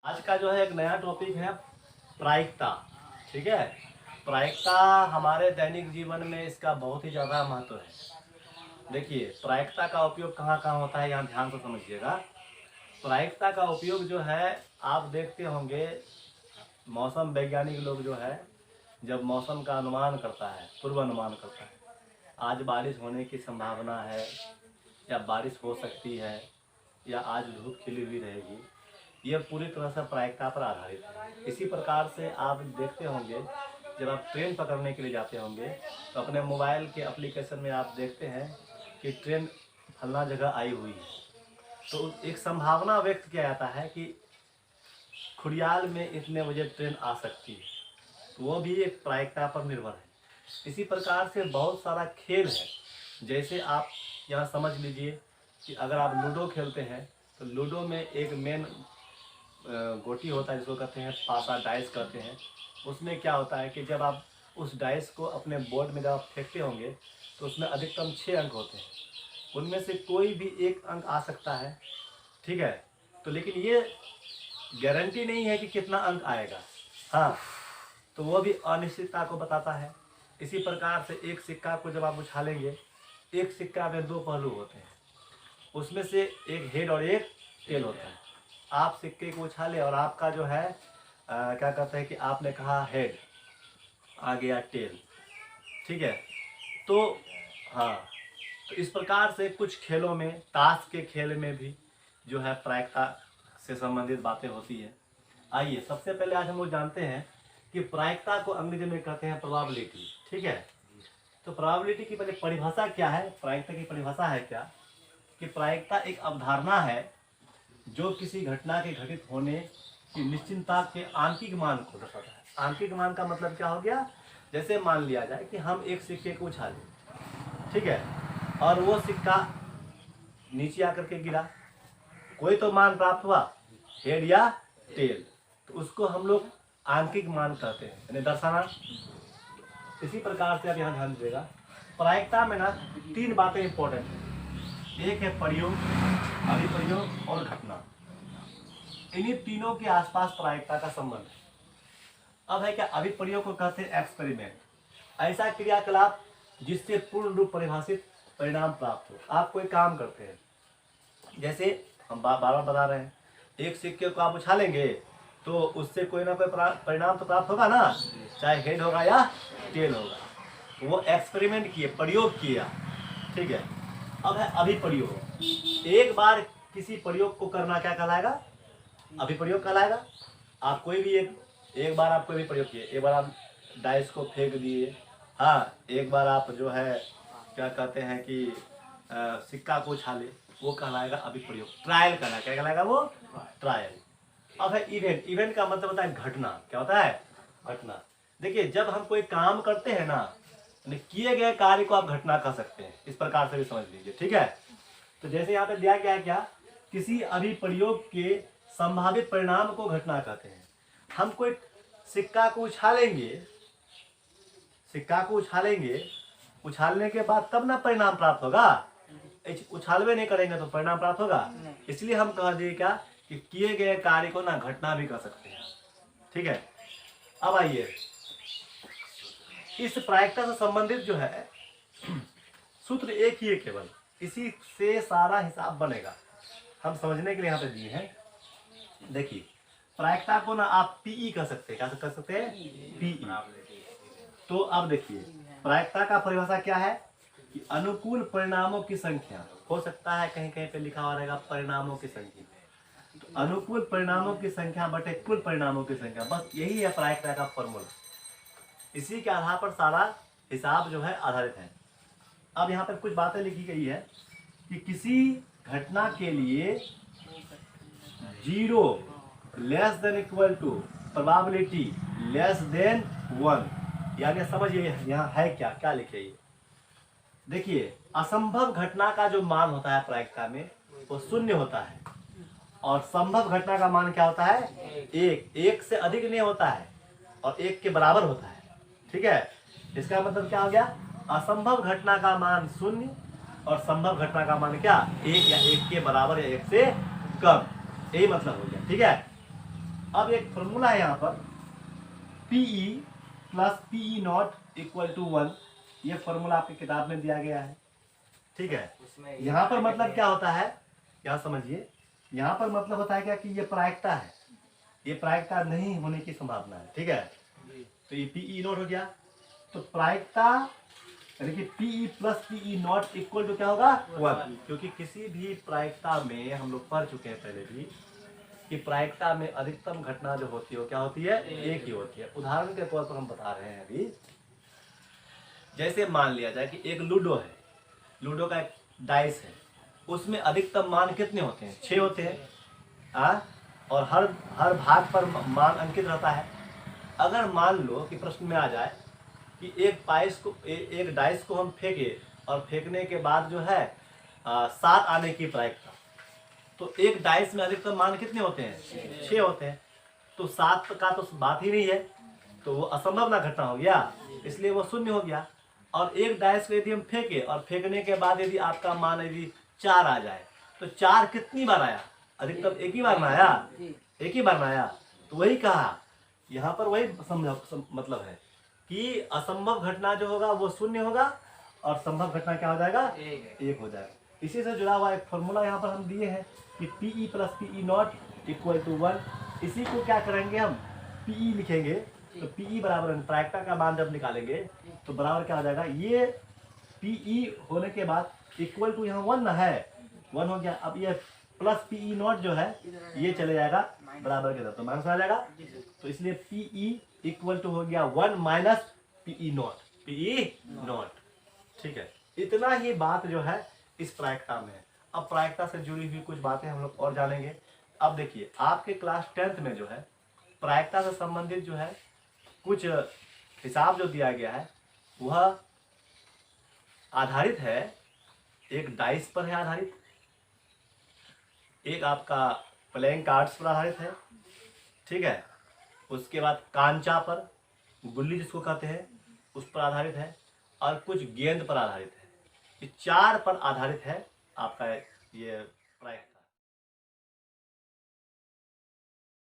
आज का जो है एक नया टॉपिक है प्रायिकता। ठीक है, प्रायिकता हमारे दैनिक जीवन में इसका बहुत ही ज़्यादा महत्व है। देखिए, प्रायिकता का उपयोग कहाँ कहाँ होता है, यहाँ ध्यान से समझिएगा। प्रायिकता का उपयोग जो है, आप देखते होंगे मौसम वैज्ञानिक लोग जो है जब मौसम का अनुमान करता है, पूर्वानुमान करता है, आज बारिश होने की संभावना है या बारिश हो सकती है या आज धूप खिली हुई रहेगी, यह पूरी तरह से प्रायिकता पर आधारित है। इसी प्रकार से आप देखते होंगे जब आप ट्रेन पकड़ने के लिए जाते होंगे तो अपने मोबाइल के एप्लीकेशन में आप देखते हैं कि ट्रेन फलना जगह आई हुई है, तो एक संभावना व्यक्त किया जाता है कि खुड़ियाल में इतने बजे ट्रेन आ सकती है, तो वो भी एक प्रायिकता पर निर्भर है। इसी प्रकार से बहुत सारा खेल है, जैसे आप यहाँ समझ लीजिए कि अगर आप लूडो खेलते हैं तो लूडो में एक मेन गोटी होता है जिसको कहते हैं पासा, डाइस कहते हैं। उसमें क्या होता है कि जब आप उस डाइस को अपने बोर्ड में जब आप फेंकते होंगे तो उसमें अधिकतम 6 अंक होते हैं, उनमें से कोई भी एक अंक आ सकता है। ठीक है, तो लेकिन ये गारंटी नहीं है कि कितना अंक आएगा। हाँ, तो वो भी अनिश्चितता को बताता है। इसी प्रकार से एक सिक्का को जब आप उछालेंगे, एक सिक्का में 2 पहलू होते हैं, उसमें से एक हेड और एक टेल होता है। आप सिक्के को उछाले और आपका जो है क्या कहते हैं कि आपने कहा हेड, आ गया टेल। ठीक है, तो हाँ, तो इस प्रकार से कुछ खेलों में, ताश के खेल में भी जो है प्रायिकता से संबंधित बातें होती है। आइए सबसे पहले आज हम लोग जानते हैं कि प्रायिकता को अंग्रेजी में कहते हैं प्रोबेबिलिटी। ठीक है, तो प्रोबेबिलिटी की पहले परिभाषा क्या है, प्रायिकता की परिभाषा है क्या कि प्रायिकता एक अवधारणा है जो किसी घटना के घटित होने की निश्चितता के आंकिक मान को दर्शाता है। आंकिक मान का मतलब क्या हो गया, जैसे मान लिया जाए कि हम एक सिक्के को उछालें, ठीक है, और वो सिक्का नीचे आकर के गिरा, कोई तो मान प्राप्त हुआ, हेड या टेल, तो उसको हम लोग आंकिक मान कहते हैं, यानी दर्शाना। इसी प्रकार से आप यहाँ ध्यान दीजिएगा, प्रायिकता में ना 3 बातें इंपॉर्टेंट हैं। एक है प्रयोग, अभिप्रयोग और घटना। इन्हीं तीनों के आसपास प्रायिकता का संबंध है। अब है क्या, अभिप्रयोग को कहते हैं एक्सपेरिमेंट, ऐसा क्रियाकलाप जिससे पूर्ण रूप परिभाषित परिणाम प्राप्त हो। आप कोई काम करते हैं, जैसे हम बार बार बता रहे हैं, एक सिक्के को आप उछालेंगे तो उससे कोई ना कोई परिणाम तो प्राप्त होगा ना, चाहे हेड होगा या टेल होगा। तो वो एक्सपेरिमेंट किए, प्रयोग किया। ठीक है, अब है अभिप्रयोग। एक बार किसी प्रयोग को करना क्या कहलाएगा, अभिप्रयोग कहलाएगा। आप कोई भी एक बार आप कोई भी प्रयोग किए, एक बार आप डाइस को फेंक दिए, हाँ, एक बार आप जो है क्या कहते हैं कि सिक्का को उछाले, वो कहलाएगा अभिप्रयोग, ट्रायल कहलाएगा। क्या कहलाएगा वो, ट्रायल। अब है इवेंट। इवेंट का मतलब होता है घटना। क्या होता है, घटना। देखिए, जब हम कोई काम करते हैं ना, किए गए कार्य को आप घटना कह सकते हैं, इस प्रकार से भी समझ लीजिए। ठीक है, तो जैसे यहाँ पे दिया गया है क्या, किसी अभिप्रयोग के संभावित परिणाम को घटना कहते हैं। हम कोई सिक्का को उछालेंगे, सिक्का को उछालेंगे, उछालने के बाद तब ना परिणाम प्राप्त होगा, उछालवे नहीं करेंगे तो परिणाम प्राप्त होगा। इसलिए हम कह दिए क्या कि किए गए कार्य को ना घटना भी कह सकते हैं। ठीक है, अब आइए, इस प्रायिकता से संबंधित जो है सूत्र एक ही है केवल, इसी से सारा हिसाब बनेगा। हम समझने के लिए यहाँ पे दिए हैं। देखिए, प्रायिकता को ना आप पीई कह सकते हैं। क्या कह सकते हैं, पीई। तो अब देखिए, प्रायिकता का परिभाषा क्या है कि अनुकूल परिणामों की संख्या, हो सकता है कहीं कहीं पे लिखा हुआ रहेगा परिणामों की संख्या, तो अनुकूल परिणामों की संख्या बटे कुल परिणामों की संख्या, बस यही है प्रायिकता का फॉर्मूला। इसी के आधार पर सारा हिसाब जो है आधारित है। अब यहाँ पर कुछ बातें लिखी गई है कि किसी घटना के लिए 0 less than equal to probability less than 1, यानी समझिए यहाँ है क्या, क्या लिखे ये। देखिए, असंभव घटना का जो मान होता है प्रायिकता में वो 0 होता है, और संभव घटना का मान क्या होता है, 1। 1 से अधिक नहीं होता है और 1 के बराबर होता है। ठीक है, इसका मतलब क्या हो गया, असंभव घटना का मान 0 और संभव घटना का मान क्या, 1 या 1 के बराबर या 1 से कम, यही मतलब हो गया। ठीक है, अब एक फॉर्मूला है यहाँ पर PE plus PE not equal to 1, ये फॉर्मूला आपकी किताब में दिया गया है। ठीक है, यहाँ पर मतलब क्या होता है, यहाँ समझिए, यहाँ पर मतलब होता है क्या कि ये प्रायिकता है, ये प्रायिकता नहीं होने की संभावना है। ठीक है, तो ये PE नॉट हो गया, तो प्रायिकता यानी कि PE plus PE not equal to क्या होगा 1, क्योंकि किसी भी प्रायिकता में हम लोग पढ़ चुके हैं पहले भी कि प्रायिकता में अधिकतम घटना जो होती है वो क्या होती है, एक ही होती है। उदाहरण के तौर पर हम बता रहे हैं अभी, जैसे मान लिया जाए कि एक लूडो है, लूडो का एक डाइस है, उसमें अधिकतम मान कितने होते हैं, 6 होते हैं और हर भाग पर मान अंकित रहता है। अगर मान लो कि प्रश्न में आ जाए कि एक डाइस को हम फेंके और फेंकने के बाद जो है 7 आने की प्रायिकता, तो एक डाइस में अधिकतम मान कितने होते हैं, 6 होते हैं, तो 7 का तो बात ही नहीं है, तो वो असंभव ना घटना हो गया, इसलिए वो 0 हो गया। और एक डाइस को यदि हम फेंके और फेंकने के बाद यदि आपका मान यदि 4 आ जाए, तो 4 कितनी बार आया, अधिकतम एक ही बार ना आया, एक ही बार ना आया। तो वही कहा यहाँ पर, वही मतलब है कि असंभव घटना जो होगा वो 0 होगा और संभव घटना क्या हो जाएगा, 1 हो जाएगा। इसी से जुड़ा हुआ एक फॉर्मूला यहाँ पर हम दिए हैं कि PE plus PE not equal to 1। इसी को क्या करेंगे, हम PE लिखेंगे, तो PE बराबर प्रायिकता का मान जब निकालेंगे तो बराबर क्या हो जाएगा, ये PE होने के बाद इक्वल टू यहाँ 1 ना है, 1 हो गया। अब ये प्लस PE नॉट जो है ये चले जाएगा बराबर के साथ, तो माइनस आ जाएगा, तो इसलिए PE इक्वल टू हो गया 1 माइनस PE नॉट। ठीक है, इतना ही बात जो है इस प्रायिकता में है। अब प्रायिकता से जुड़ी हुई कुछ बातें हम लोग और जानेंगे। अब देखिए, आपके क्लास 10th में जो है प्रायिकता से संबंधित जो है कुछ हिसाब जो दिया गया है वह आधारित है, एक डाइस पर है आधारित, एक आपका प्लेइंग कार्ड्स पर आधारित है, ठीक है, उसके बाद कांचा पर, गुल्ली जिसको कहते हैं, उस पर आधारित है, और कुछ गेंद पर आधारित है। ये 4 पर आधारित है आपका ये प्रायिकता।